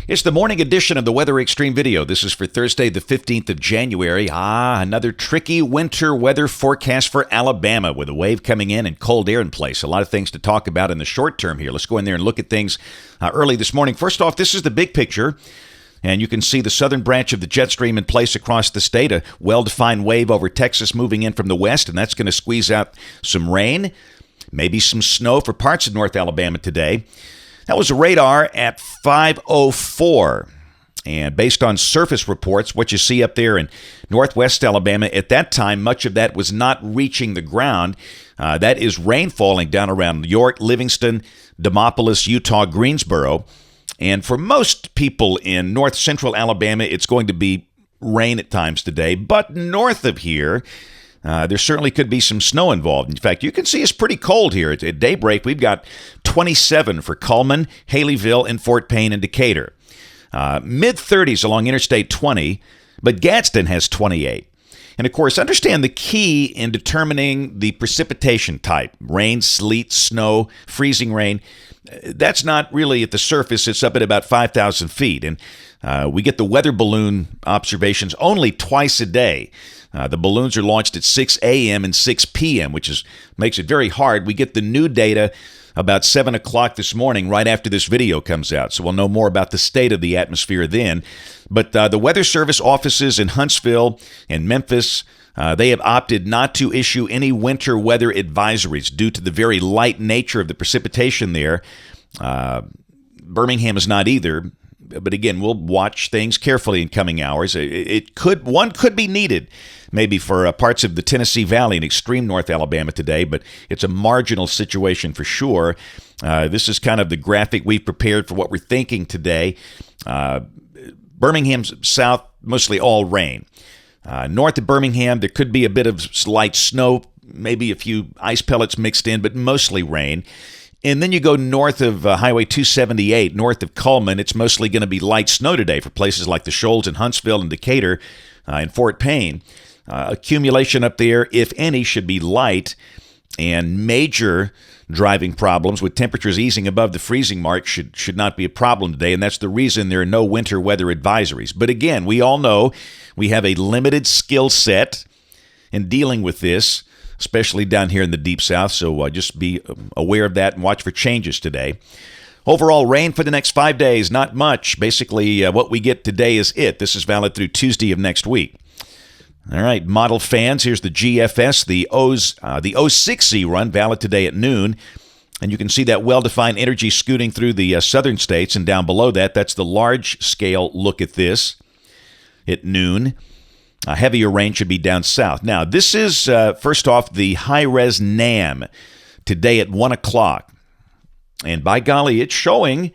It's the morning edition of the Weather Xtreme video. This is for Thursday, the 15th of January. Another tricky winter weather forecast for Alabama with a wave coming in and cold air in place. A lot of things to talk about in the short term here. Let's go in there and look at things early this morning. First off, this is the big picture. And you can see the southern branch of the jet stream in place across the state. A well-defined wave over Texas moving in from the west, and that's going to squeeze out some rain, maybe some snow for parts of North Alabama today. That was a radar at 5:04. And based on surface reports, what you see up there in northwest Alabama, at that time, much of that was not reaching the ground. That is rain falling down around York, Livingston, Demopolis, Utah, Greensboro. And for most people in north central Alabama, it's going to be rain at times today. But north of here, there certainly could be some snow involved. In fact, you can see it's pretty cold here. At daybreak, we've got 27 for Cullman, Haleyville, and Fort Payne and Decatur. Mid-30s along Interstate 20, but Gadsden has 28. And of course, understand the key in determining the precipitation type: rain, sleet, snow, freezing rain. That's not really at the surface. It's up at about 5,000 feet. And we get the weather balloon observations only twice a day. The balloons are launched at 6 a.m. and 6 p.m., which makes it very hard. We get the new data about 7 o'clock this morning, right after this video comes out. So we'll know more about the state of the atmosphere then. But the Weather Service offices in Huntsville and Memphis, they have opted not to issue any winter weather advisories due to the very light nature of the precipitation there. Birmingham is not either. But again, we'll watch things carefully in coming hours. One could be needed maybe for parts of the Tennessee Valley and extreme North Alabama today, but it's a marginal situation for sure. This is kind of the graphic we've prepared for what we're thinking today. Birmingham's south, mostly all rain. North of Birmingham, there could be a bit of light snow, maybe a few ice pellets mixed in, but mostly rain. And then you go north of Highway 278, north of Cullman. It's mostly going to be light snow today for places like the Shoals in Huntsville and Decatur and Fort Payne. Accumulation up there, if any, should be light, and major driving problems with temperatures easing above the freezing mark should not be a problem today, and that's the reason there are no winter weather advisories. But again, we all know we have a limited skill set in dealing with this, especially down here in the Deep South, so just be aware of that and watch for changes today. Overall rain for the next 5 days, not much. Basically, what we get today is it. This is valid through Tuesday of next week. All right, model fans, here's the GFS, the 06Z run, valid today at noon. And you can see that well-defined energy scooting through the southern states, and down below that, that's the large-scale look at this at noon. Heavier rain should be down south. Now, this is, first off, the high-res NAM today at 1 o'clock. And by golly, it's showing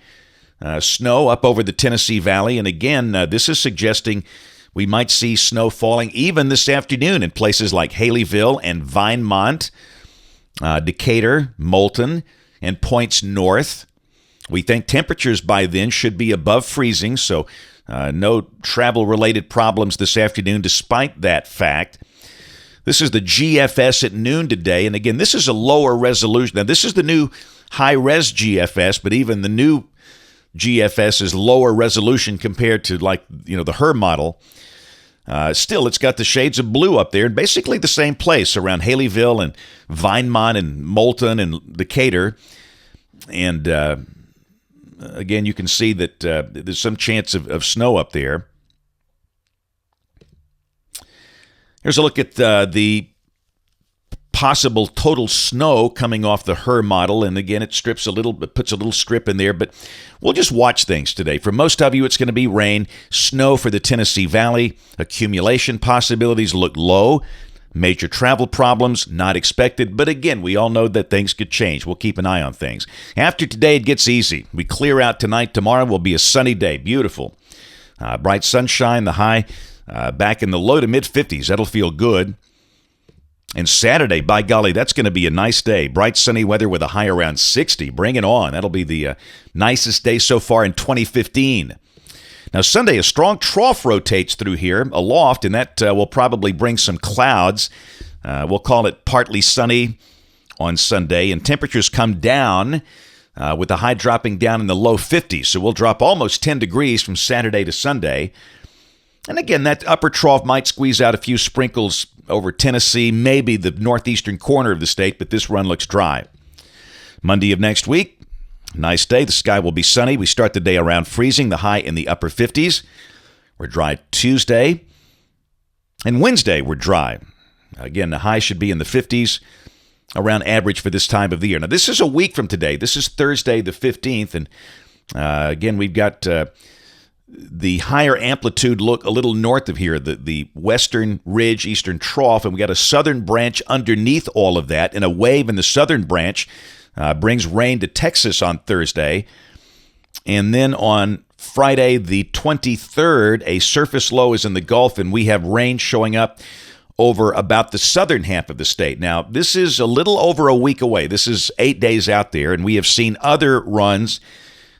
snow up over the Tennessee Valley. And again, this is suggesting we might see snow falling even this afternoon in places like Haleyville and Vinemont, Decatur, Moulton, and points north. We think temperatures by then should be above freezing, so no travel-related problems this afternoon despite that fact. This is the GFS at noon today, and again, this is a lower resolution. Now, this is the new high-res GFS, but even the new GFS is lower resolution compared to, the HER model. Still, it's got the shades of blue up there, and basically the same place around Haleyville and Vinemont and Moulton and Decatur. And again, you can see that there's some chance of snow up there. Here's a look at the possible total snow coming off the HER model. And again, it puts a little strip in there, but we'll just watch things today. For most of you, it's going to be rain, snow for the Tennessee Valley. Accumulation possibilities look low. Major travel problems not expected, but again, we all know that things could change. We'll keep an eye on things. After today, it gets easy. We clear out tonight. Tomorrow will be a sunny day. Beautiful. Bright sunshine, the high back in the low to mid-50s. That'll feel good. And Saturday, by golly, that's going to be a nice day. Bright sunny weather with a high around 60. Bring it on. That'll be the nicest day so far in 2015. Now, Sunday, a strong trough rotates through here aloft, and that will probably bring some clouds. We'll call it partly sunny on Sunday, and temperatures come down with the high dropping down in the low 50s. So we'll drop almost 10 degrees from Saturday to Sunday. And again, that upper trough might squeeze out a few sprinkles over Tennessee, maybe the northeastern corner of the state, but this run looks dry. Monday of next week, nice day. The sky will be sunny. We start the day around freezing, the high in the upper 50s. We're dry Tuesday. And Wednesday, we're dry. Again, the high should be in the 50s, around average for this time of the year. Now, this is a week from today. This is Thursday the 15th. And again, we've got the higher amplitude look a little north of here, the western ridge, eastern trough, and we got a southern branch underneath all of that, and a wave in the southern branch brings rain to Texas on Thursday. And then on Friday the 23rd, a surface low is in the Gulf, and we have rain showing up over about the southern half of the state. Now, this is a little over a week away. This is 8 days out there, and we have seen other runs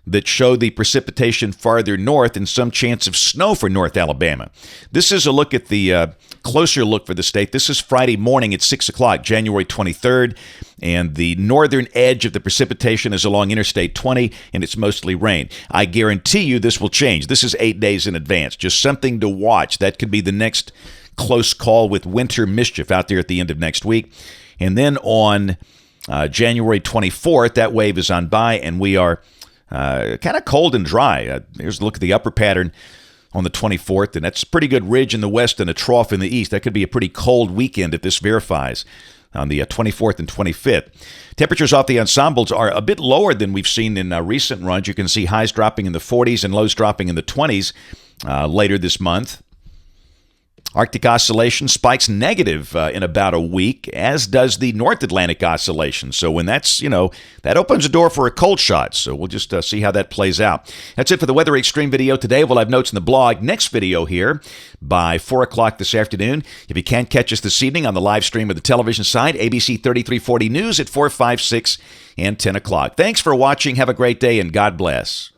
that show the precipitation farther north and some chance of snow for North Alabama. This is a look at the closer look for the state. This is Friday morning at 6 o'clock, January 23rd, and the northern edge of the precipitation is along Interstate 20, and it's mostly rain. I guarantee you this will change. This is 8 days in advance. Just something to watch. That could be the next close call with winter mischief out there at the end of next week. And then on January 24th, that wave is on by, and we are kind of cold and dry. Here's a look at the upper pattern on the 24th, and that's a pretty good ridge in the west and a trough in the east. That could be a pretty cold weekend if this verifies on the 24th and 25th. Temperatures off the ensembles are a bit lower than we've seen in recent runs. You can see highs dropping in the 40s and lows dropping in the 20s later this month. Arctic oscillation spikes negative in about a week, as does the North Atlantic oscillation. So when that's, that opens the door for a cold shot. So we'll just see how that plays out. That's it for the Weather Xtreme video today. We'll have notes in the blog. Next video here by 4 o'clock this afternoon. If you can't catch us this evening on the live stream of the television side, ABC 3340 News at 4, 5, 6, and 10 o'clock. Thanks for watching. Have a great day, and God bless.